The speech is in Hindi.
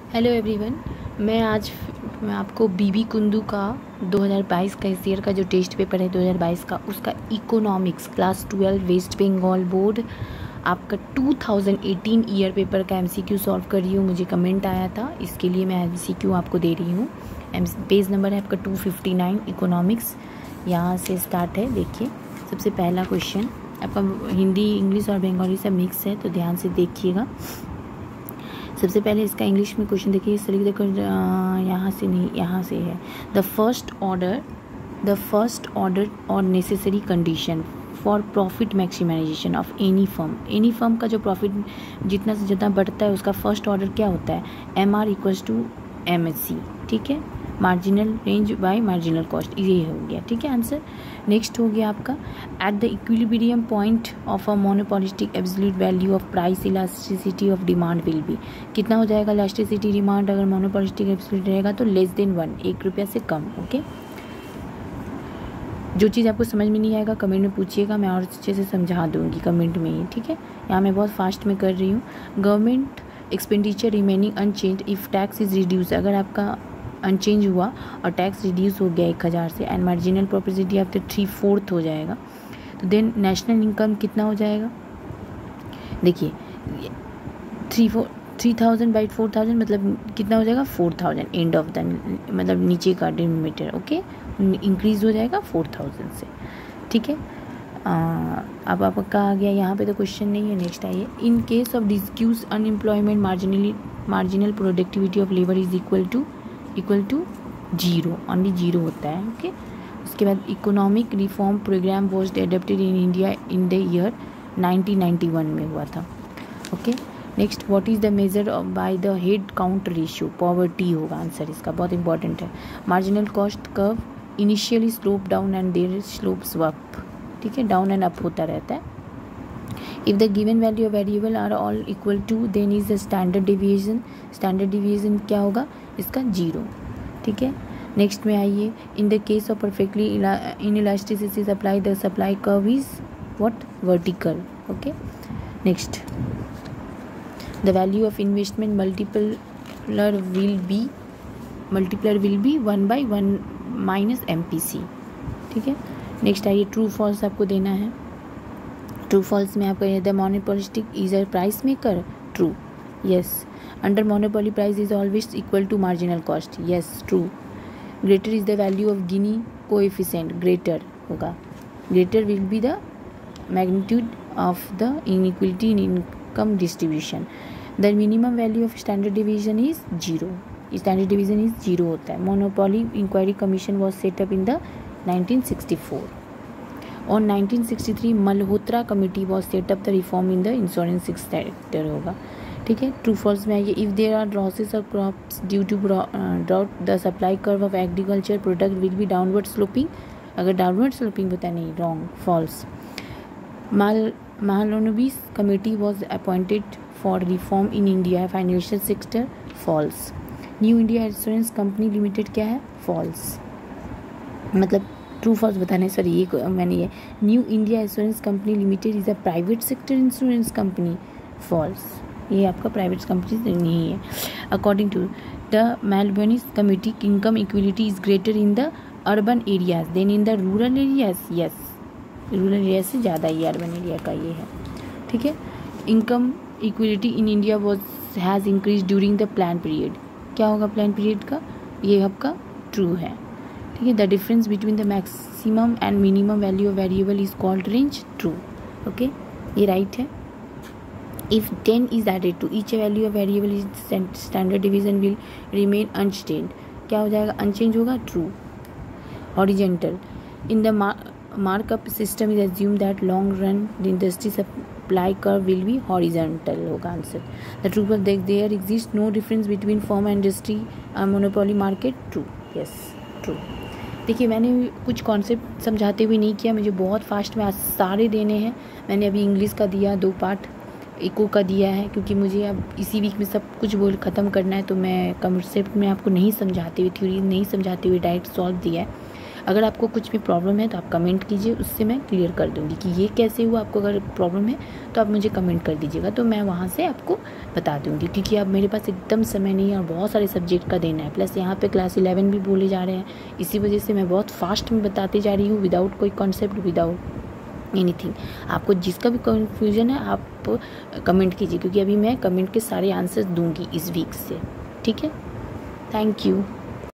Hello everyone. मैं आपको बीबी कुंदू का 2022 का इस ईयर का जो टेस्ट पेपर है 2022 का, उसका economics class 12 West Bengal board आपका 2018 ईयर पेपर का एमसीक्यू सॉल्व कर रही हूँ। मुझे कमेंट आया था, इसके लिए मैं एमसीक्यू आपको दे रही हूँ। पेज नंबर है आपका 259 इकोनॉमिक्स। यहाँ से स्टार्ट है। देखिए, सबसे पहला क्वेश्चन आपका हिंदी, इंग्लिश और बंगाली सब मिक्स है, तो ध्यान से देखिएगा। सबसे पहले इसका इंग्लिश में क्वेश्चन देखिए, इस तरीके से यहाँ से नहीं, यहाँ से है। द फर्स्ट ऑर्डर और necessary condition for profit maximisation of any firm का जो प्रॉफिट जितना से जितना बढ़ता है उसका फर्स्ट ऑर्डर क्या होता है? MR equals to MSC। ठीक है, marginal range by marginal cost, ये हो गया। ठीक है आंसर। नेक्स्ट हो गया आपका at the equilibrium point of a monopolistic absolute value of price elasticity of demand will be. कितना हो जाएगा इलास्टिसिटी डिमांड अगर मोनोपोलिस्टिक एब्सोल्यूट रहेगा तो लेस देन 1, 1 रुपया से कम। ओके, जो चीज़ आपको समझ में नहीं आएगा कमेंट में पूछिएगा, मैं और अच्छे से समझा दूंगी कमेंट में ही। ठीक है, यहाँ मैं बहुत फास्ट में कर रही हूँ। Government expenditure remaining unchange if tax is reduce, अगर आपका अनचेंज हुआ और टैक्स रिड्यूस हो गया 1000 से एंड मार्जिनल प्रॉपर्टी आपके 3/4 हो जाएगा, तो देन नेशनल इनकम कितना हो जाएगा? देखिए 3000 बाई 4000 मतलब कितना हो जाएगा? 4000 एंड ऑफ द, मतलब नीचे का डिनोमिनेटर। ओके, इंक्रीज हो जाएगा 4000 से। ठीक है, अब आपका आ गया यहाँ पे, तो क्वेश्चन नहीं है। नेक्स्ट आइए। In case of disguised unemployment marginal productivity of labour is equal to 0, only 0 होता है। ओके, उसके बाद economic reform programme was adopted in India in the year 1991 में हुआ था। Okay, next what is the major by the head count ratio? Poverty होगा आंसर इसका, बहुत इंपॉर्टेंट है। Marginal cost curve initially slope down and their slopes up. ठीक है, डाउन एंड अप होता रहता है। If the given value of variable are all equal to then is the standard division क्या होगा इसका? 0। ठीक है, नेक्स्ट में आइए। In the case of perfectly inelasticity supply the supply curve is what? Vertical. Okay, next the value of investment multiplier will be 1/1 minus MPC। ठीक है, नेक्स्ट आइए। ट्रू फॉल्स आपको देना है। ट्रू फॉल्स में आपका the monopolistic is a price maker. True, yes. Under monopoly price is always equal to marginal cost. Yes, true. Greater is the value of Gini coefficient. Greater होगा, greater will be the magnitude of the inequality in income distribution. The minimum value of standard division is 0। Standard division is 0 होता है। Monopoly inquiry commission was set up in the 1964। On 1963 Malhotra committee was setup the reform in the insurance sector होगा। ठीक है, ट्रू फॉल्स में आइए। If there are losses of crops due to drought the supply curve of agriculture product will be downward sloping. अगर डाउनवर्ड स्लोपिंग होता है, नहीं, wrong, false. Mahalanobis committee was appointed for reform in India financial sector. False. New India insurance company limited क्या है? फॉल्स। मतलब ट्रू फॉल्स बताना है, सॉरी, ये मैंने ये new India insurance company limited is a private sector insurance company. False, ये आपका प्राइवेट कंपनी नहीं है। According to the Melbourne committee income equality is greater in the urban areas than in the rural areas. Yes, rural area से ज़्यादा ही अर्बन एरिया का ये है। ठीक है, income equality in India was has increase during the plan period. क्या होगा प्लान पीरियड का? ये आपका ट्रू है। ठीक है, the difference between the maximum and minimum value of variable is called range. True. Okay, ये राइट है। If 10 is added to each value of variable is standard division will remain unchange. क्या हो जाएगा? अनचेंज होगा। True. Horizontal in the markup system is assume that long run the industry supply curve will be horizontal होगा आंसर। द ट्रू पर there exist no difference between firm and industry monopoly market. True, yes, true. देखिए, मैंने कुछ कॉन्सेप्ट समझाते हुए नहीं किया, मुझे बहुत फास्ट में आज सारे देने हैं। मैंने अभी इंग्लिश का दिया 2 पार्ट, इको का दिया है, क्योंकि मुझे अब इसी वीक में सब कुछ बोल ख़त्म करना है, तो मैं कॉन्सेप्ट में आपको नहीं समझाते हुए, थ्योरी नहीं समझाते हुए डायरेक्ट सॉल्व दिया है। अगर आपको कुछ भी प्रॉब्लम है तो आप कमेंट कीजिए, उससे मैं क्लियर कर दूँगी कि ये कैसे हुआ। आपको अगर प्रॉब्लम है तो आप मुझे कमेंट कर दीजिएगा, तो मैं वहाँ से आपको बता दूँगी, क्योंकि अब मेरे पास एकदम समय नहीं है और बहुत सारे सब्जेक्ट का देना है, प्लस यहाँ पे क्लास 11 भी बोले जा रहे हैं। इसी वजह से मैं बहुत फास्ट में बताती जा रही हूँ, विदाउट कोई कॉन्सेप्ट, विदाउट एनीथिंग। आपको जिसका भी कन्फ्यूजन है आप कमेंट कीजिए, क्योंकि अभी मैं कमेंट के सारे आंसर्स दूँगी इस वीक से। ठीक है, थैंक यू।